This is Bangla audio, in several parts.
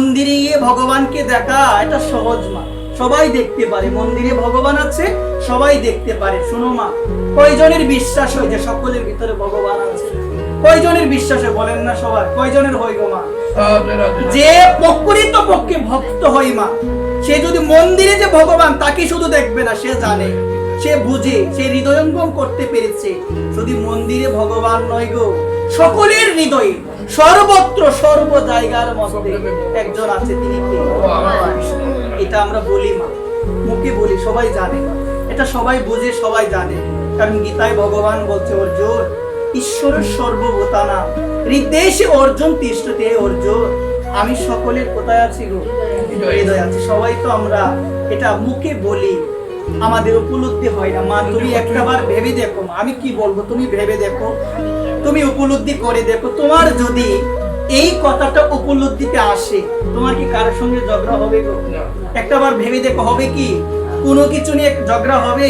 মন্দিরে গিয়ে ভগবানকে দেখা এটা সহজ মা, সবাই দেখতে পারে। মন্দিরে ভগবান আছে, সবাই দেখতে পারে। শুনো মা, কয়জনের বিশ্বাস হয় যে সকলের ভিতরে ভগবান আছে? কয়জনের বিশ্বাস হয় বলেন না সবাই? কয়জনের হয় গো মা? যে প্রকৃত পক্ষে ভক্ত হয় মা, সে যদি মন্দিরে যে ভগবান তাকে শুধু দেখবে না, সে জানে, সে বুঝে, সে হৃদয়ঙ্গম করতে পেরেছে শুধু মন্দিরে ভগবান নয় গো, সকলের হৃদয়ে সর্বত্র সর্ব জায়গার মধ্যে একজন আছে, তিনি কে? এটা আমরা বলি মা, মুখে বলি, সবাই জানে, এটা সবাই বুঝে, সবাই জানে। কারণ গীতায় ভগবান বলছে, অর্জুন ঈশ্বরের সর্বভূতানা হৃদয়ে অর্জুন তিষ্ঠতে। অর্জুন আমি সকলের কোথায় আছি গো? হৃদয়ে আছি। সবাই তো আমরা এটা মুখে বলি, আমাদের উপলব্ধি হয় না। মা তুমি একটাবার ভেবে দেখো, মা আমি কি বলবো, তুমি ভেবে দেখো, তুমি উপলব্ধি করে দেখো। তোমার যদি এই কথাটা উপলব্ধিতে আসে, তোমার কি কারোর সঙ্গে ঝগড়া হবে গো? একটাবার ভেবে দেখো, হবে কি? কোনো কিছু নিয়ে ঝগড়া হবে?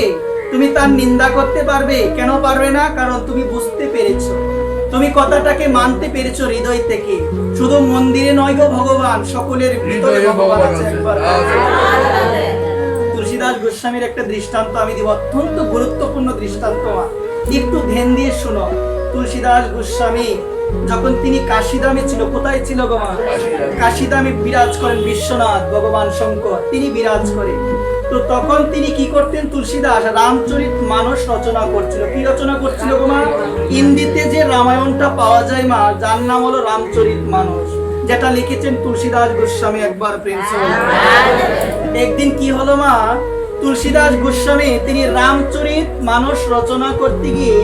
তুমি তার নিন্দা করতে পারবে? কেন পারবে না? কারণ তুমি বুঝতে পেরেছো, তুমি কথাটাকে মানতে পেরেছো হৃদয় থেকে। শুধু মন্দিরে নয় গো ভগবান, সকলের ভিতরে ভগবান আছে। তুলসীদাস গোস্বামীর একটা দৃষ্টান্ত আমি দিব, অত্যন্ত গুরুত্বপূর্ণ দৃষ্টান্ত, একটু ধ্যান দিয়ে শুনো। তুলসীদাস গোস্বামী যখন তিনি কাশীধামে ছিল, কোথায় ছিল গো মা? কাশীধামে বিরাজ করেন বিশ্বনাথ ভগবান শঙ্কর, তিনি বিরাজ করে। তো তখন তিনি কি করতেন? তুলসীদাস রামচরিত মানস রচনা করছিল। কি রচনা করছিল গো মা? হিন্দিতে যে রামায়ণটা পাওয়া যায় মা, যার নাম হলো রামচরিত মানস, যেটা লিখেছেন তুলসীদাস গোস্বামী। একবার প্রেম সে একদিন কি হলো মা, তুলসীদাস গোস্বামী তিনি রামচরিত মানস রচনা করতে গিয়ে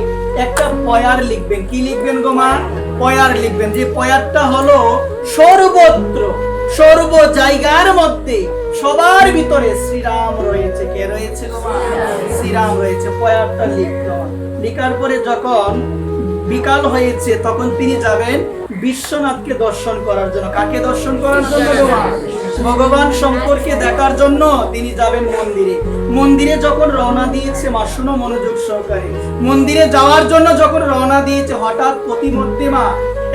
একটা পয়ার লিখবেন। কি লিখবেন গো মা? পয়ার লিখবেন। যে পয়ারটা হলো সর্বত্র সর্ব জায়গার মধ্যে সবার ভিতরে শ্রীরাম রয়েছে। কে রয়েছে গো মা? শ্রীরাম রয়েছে। পয়ারটা লিখলো। লিখার পরে যখন বিকাল হয়েছে, তখন তিনি যাবেন বিশ্বনাথকে দর্শন করার জন্য। কাকে দর্শন করার জন্য গো মা? ভগবান শঙ্করকে দেখার জন্য তিনি যাবেন মন্দিরে। মন্দিরে যখন রওনা দিয়েছে মা, শুনো মনোযোগ সহকারে, মন্দিরে যাওয়ার জন্য যখন রওনা দিয়েছে, হঠাৎ প্রতিমধ্যে মা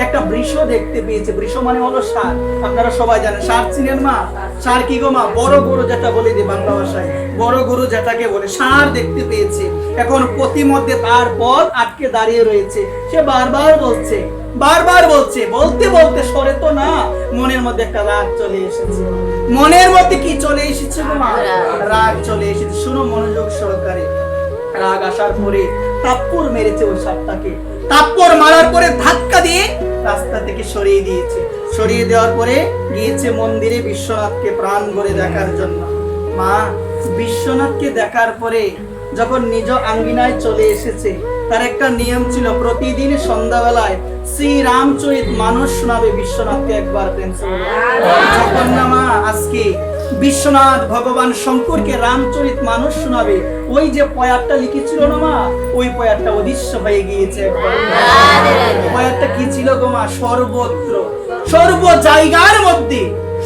একটা বৃষ দেখতে পেয়েছে। বৃষ মানে হলো ষাঁড়, আপনারা সবাই জানেন। ষাঁড় চিনেন মা? ষাঁড় কি গো মা? বড় গরু যেটা বলে দিই বাংলা ভাষায়, বড় গরু যেটাকে বলে, ষাঁড় দেখতে পেয়েছে। এখন প্রতিমধ্যে তার পথ আটকে দাঁড়িয়ে রয়েছে। সে বারবার বলছে, বলতে বলতে সরে তো না, মনের মধ্যে একটা রাগ চলে এসেছে। মনের মধ্যে কি চলে এসেছে গো মা? রাগ চলে এসেছে। শুনো মনোযোগ সহকারে। রাগ আসার পরে তাপ্পর মেরেছে ওই সাপটাকে। তাপ্পর মারার পরে ধাক্কা দিয়ে রাস্তা থেকে সরিয়ে দিয়েছে। সরিয়ে দেওয়ার পরে গিয়েছে মন্দিরে বিশ্বনাথকে প্রাণ ভরে দেখার জন্য। মা বিশ্বনাথকে দেখার পরে যখন নিজ আঙ্গিনায় চলে এসেছে, তার একটা নিয়ম ছিল, প্রতিদিন সন্ধ্যাবেলায় শ্রী রামচরিত মানস শোনাবে বিশ্বনাথকে। একবার যখন না মা আজকে বিশ্বনাথ ভগবান শঙ্করকে রামচরিত মানস শোনাবে, ওই যে পয়ারটা লিখেছিল না মা, ওই পয়ারটা অদৃশ্য হয়ে গিয়েছে। পয়ারটা কি ছিল গো মা? সর্বত্র সর্ব জায়গার মধ্যে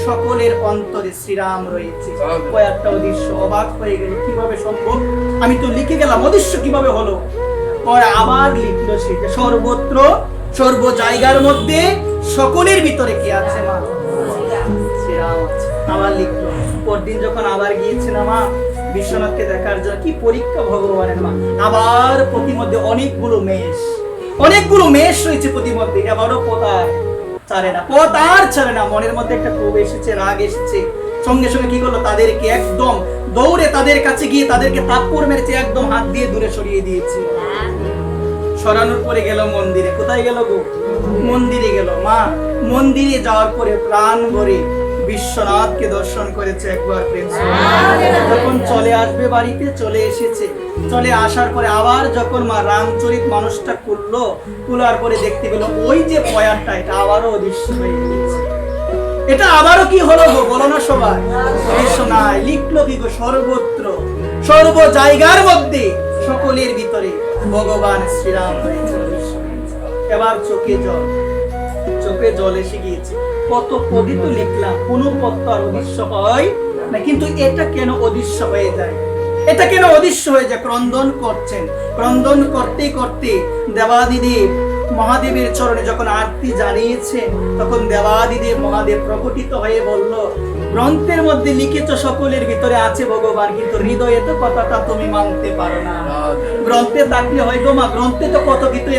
সকলের অন্তরে শ্রীরাম রয়েছে। পয়ারটা অদৃশ্য। অবাক হয়ে গেল, কিভাবে সম্ভব? আমি তো লিখে গেলাম, অদৃশ্য কিভাবে হলো? পরে আবার লিখলো সেটা, সর্বত্র সর্ব জায়গার মধ্যে সকলের ভিতরে কি আছে মা? শ্রীরাম আছে। আবার লিখলো। পরদিন যখন আবার গিয়েছে না মা বিশ্বনাথকে দেখার জন্য, কি পরীক্ষা ভগবানের মা! আবার প্রতিমধ্যে অনেকগুলো মেষ রয়েছে প্রতিমধ্যে। এবারও পথ আর ছাড়ে না। মনের মধ্যে একটা ক্ষোভ এসেছে, রাগ এসেছে। সঙ্গে সঙ্গে কি করলো? তাদেরকে একদম দৌড়ে তাদের কাছে গিয়ে তাদেরকে থাপ্পড় মেরেছে, একদম হাত দিয়ে দূরে সরিয়ে দিয়েছে। সরানোর পরে গেল মন্দিরে। কোথায় গেল গো? মন্দিরে গেল মা। মন্দিরে যাওয়ার পরে প্রাণ ভরে বিশ্বনাথকে দর্শন করেছে। একবার প্রেম। যখন চলে আসবে বাড়িতে, চলে এসেছে। চলে আসার পরে আবার যখন মা রামচরিত মানুষটা খুলার পরে দেখতে পেল ওই যে পয়ারটা, এটা আবারও অদৃশ্য হয়ে গেছে। এটা আবারও কি হলো গো? বলো না সবাই। শোনায় লিখলো কি গো? সর্বত্র সর্ব জায়গার মধ্যে সকলের ভিতরে ভগবান শ্রীরাম রয়েছে। এবার চোখে জল এসে গিয়েছে। কত পদই তো লিখলাম, কোন পদ তো আর অদৃশ্য হয় না, কিন্তু এটা কেন অদৃশ্য হয়ে যায়? এটা কেন অদৃশ্য হয়ে যায়? ক্রন্দন করছেন। ক্রন্দন করতে করতে দেবাদিদেব মহাদেবের চরণে যখন আরতি জানিয়েছে, তখন দেবাদিদেব মহাদেব প্রকটিত হয়ে বলল, গ্রন্থের মধ্যে লিখিত সকলের ভিতরে আছে ভগবান, কিন্তু হৃদয়ে তো কথাটা তুমি মানতে পারো না। গ্রন্থে থাকলে হয় গো মা, গ্রন্থে তো কত কিছু,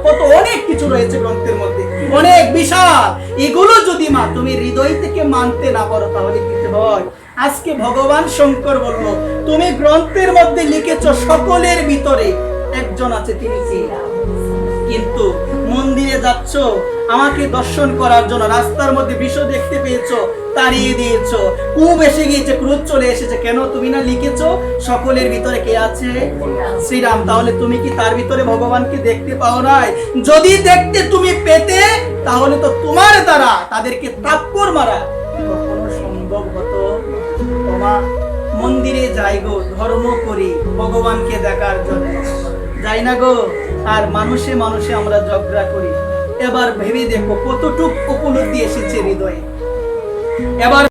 কত অনেক কিছু রয়েছে গ্রন্থের মধ্যে, অনেক বিশাল। এগুলো যদি মা তুমি হৃদয় থেকে মানতে না পারো, তাহলে কিছু হয়। আজকে ভগবান শঙ্কর বলল, তুমি গ্রন্থের মধ্যে লিখেছ সকলের ভিতরে একজন আছে, তিনি কে? কিন্তু মন্দিরে যাচ্ছ আমাকে দর্শন করার জন্য, রাস্তার মধ্যে বিষ দেখতে পেয়েছো, তাড়িয়ে দিয়েছো, কুব এসে গিয়েছে, ক্রোধ চলে এসেছে, কেন? তুমি না লিখেছো সকলের ভিতরে কে আছে? শ্রীরাম। তাহলে তুমি কি তার ভিতরে ভগবানকে দেখতে পাও নাই? যদি দেখতে তুমি পেতে, তাহলে তো তোমার দ্বারা তাদেরকে থাপ্পড় মারা কখনো সম্ভব হতো? তোমার মন্দিরে যাই গো, ধর্ম করি ভগবানকে দেখার জন্য, যাই না গো, আর মানুষে মানুষে আমরা ঝগড়া করি। এবার ভেবে দেখো কতটুকু উপলব্ধি এসেছে হৃদয়ে। এবার